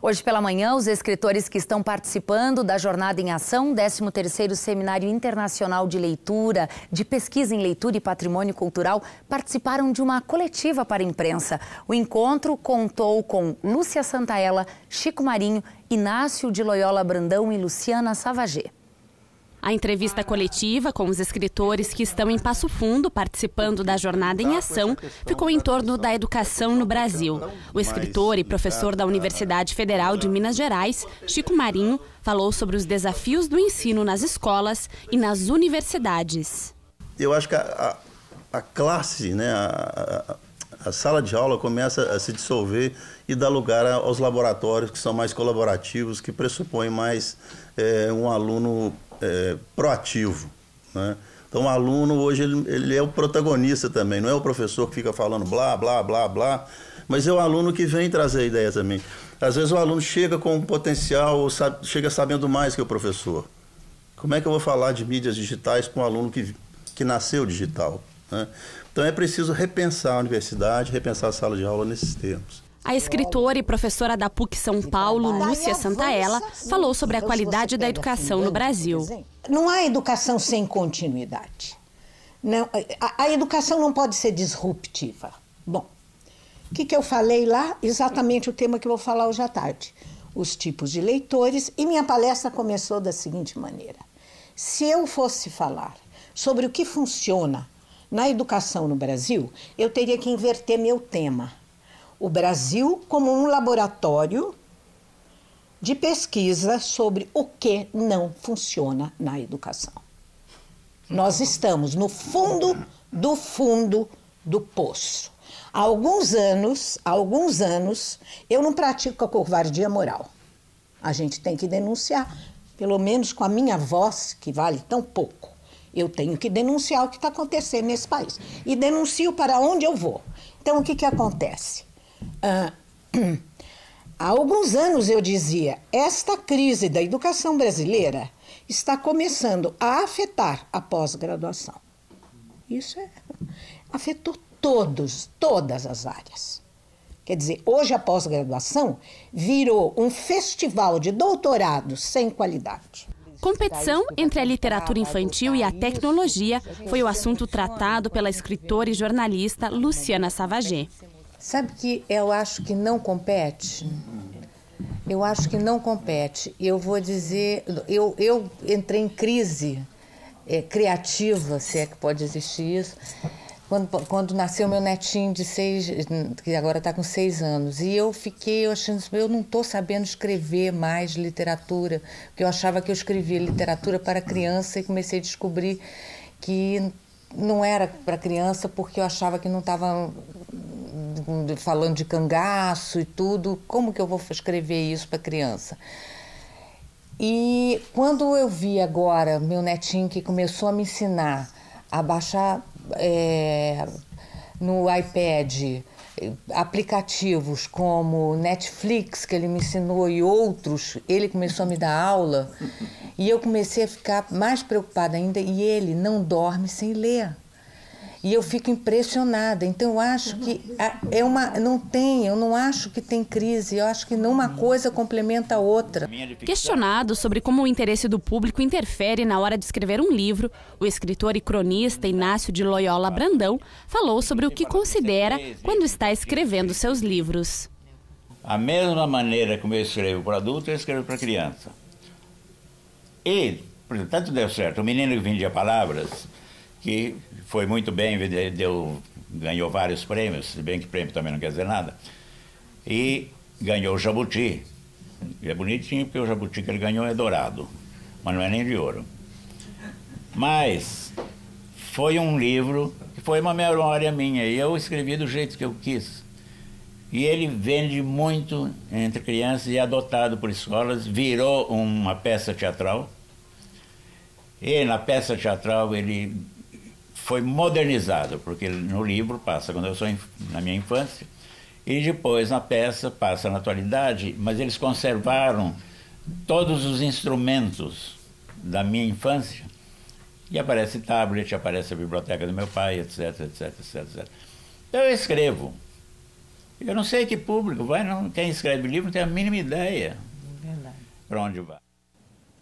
Hoje pela manhã, os escritores que estão participando da Jornada em Ação, 13º Seminário Internacional de Leitura, de Pesquisa em Leitura e Patrimônio Cultural, participaram de uma coletiva para a imprensa. O encontro contou com Lúcia Santaella, Chico Marinho, Inácio de Loyola Brandão e Luciana Savagé. A entrevista coletiva com os escritores que estão em Passo Fundo participando da Jornada em Ação ficou em torno da educação no Brasil. O escritor e professor da Universidade Federal de Minas Gerais, Chico Marinho, falou sobre os desafios do ensino nas escolas e nas universidades. Eu acho que a classe, né, a sala de aula começa a se dissolver e dá lugar aos laboratórios que são mais colaborativos, que pressupõem mais um aluno proativo, né? Então o aluno hoje ele é o protagonista também, não é o professor que fica falando blá, blá, blá, blá, mas é o aluno que vem trazer a ideia também. Às vezes o aluno chega com um potencial, chega sabendo mais que o professor. Como é que eu vou falar de mídias digitais com um aluno que nasceu digital, né? Então é preciso repensar a universidade, repensar a sala de aula nesses termos. A escritora e professora da PUC São Paulo, Lúcia Santaella, falou sobre a qualidade da educação no Brasil. Não há educação sem continuidade. Não, a educação não pode ser disruptiva. Bom, o que eu falei lá? Exatamente o tema que eu vou falar hoje à tarde. Os tipos de leitores, e minha palestra começou da seguinte maneira. Se eu fosse falar sobre o que funciona na educação no Brasil, eu teria que inverter meu tema. O Brasil como um laboratório de pesquisa sobre o que não funciona na educação. Nós estamos no fundo do poço. Há alguns anos, eu não pratico a covardia moral. A gente tem que denunciar, pelo menos com a minha voz, que vale tão pouco. Eu tenho que denunciar o que está acontecendo nesse país. E denuncio para onde eu vou. Então, o que acontece? Há alguns anos eu dizia, esta crise da educação brasileira está começando a afetar a pós-graduação. Isso afetou todas as áreas. Quer dizer, hoje a pós-graduação virou um festival de doutorados sem qualidade. Competição entre a literatura infantil e a tecnologia foi o assunto tratado pela escritora e jornalista Luciana Savagé. Sabe que eu acho que não compete? Eu acho que não compete. Eu vou dizer, eu entrei em crise criativa, se é que pode existir isso, quando nasceu meu netinho de 6, que agora está com 6 anos. E eu fiquei achando, eu não estou sabendo escrever mais literatura, porque eu achava que eu escrevia literatura para criança e comecei a descobrir que não era para criança, porque eu achava que não estava falando de cangaço e tudo. Como que eu vou escrever isso para criança? E quando eu vi agora meu netinho que começou a me ensinar a baixar no iPad aplicativos como Netflix, que ele me ensinou, e outros, ele começou a me dar aula, e eu comecei a ficar mais preocupada ainda, e ele não dorme sem ler. E eu fico impressionada. Então eu acho que eu não acho que tem crise, eu acho que uma coisa complementa a outra. Questionado sobre como o interesse do público interfere na hora de escrever um livro, o escritor e cronista Inácio de Loyola Brandão falou sobre o que considera quando está escrevendo seus livros. A mesma maneira como eu escrevo para adulto, eu escrevo para criança. E, por exemplo, tanto deu certo, o menino que vendia palavras, que foi muito bem, ganhou vários prêmios, se bem que prêmio também não quer dizer nada, e ganhou o Jabuti. E é bonitinho porque o Jabuti que ele ganhou é dourado, mas não é nem de ouro. Mas foi um livro que foi uma memória minha, e eu escrevi do jeito que eu quis. E ele vende muito entre crianças e é adotado por escolas, virou uma peça teatral. E na peça teatral ele foi modernizado, porque no livro passa quando eu sou na minha infância, e depois na peça passa na atualidade, mas eles conservaram todos os instrumentos da minha infância, e aparece tablet, aparece a biblioteca do meu pai, etc, etc, etc, etc. Então eu escrevo. Eu não sei que público vai, não, quem escreve livro não tem a mínima ideia para onde vai.